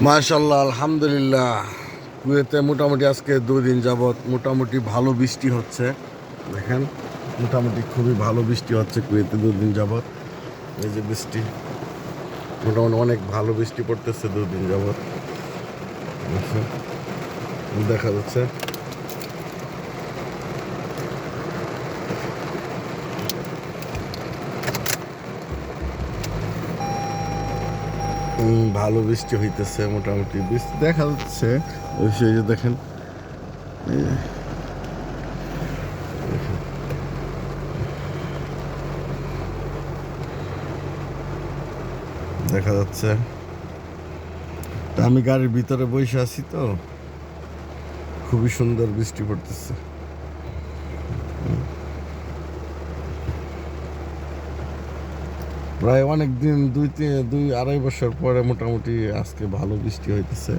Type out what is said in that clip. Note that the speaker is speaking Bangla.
মাশাআল্লাহ, আলহামদুলিল্লাহ। কুয়েতে মোটামুটি আজকে 2 দিন যাবৎ মোটামুটি ভালো বৃষ্টি হচ্ছে। দেখেন, মোটামুটি খুবই ভালো বৃষ্টি হচ্ছে কুয়েতে 2 দিন যাবৎ। এই যে বৃষ্টি, মোটামুটি অনেক ভালো বৃষ্টি পড়তেছে 2 দিন যাবৎ। দেখেন, দেখা যাচ্ছে। ভালো বৃষ্টি হইতেছে, মোটামুটি বৃষ্টি দেখা যাচ্ছে। ওই যে দেখেন, এই যে দেখেন, দেখা যাচ্ছে। তা আমি গাড়ির ভিতরে বসে আছি, তো খুবই সুন্দর বৃষ্টি পড়তেছে। প্রায় অনেক দিন, 2-2.5 বছর পরে মোটামুটি আজকে ভালো বৃষ্টি হইতেছে।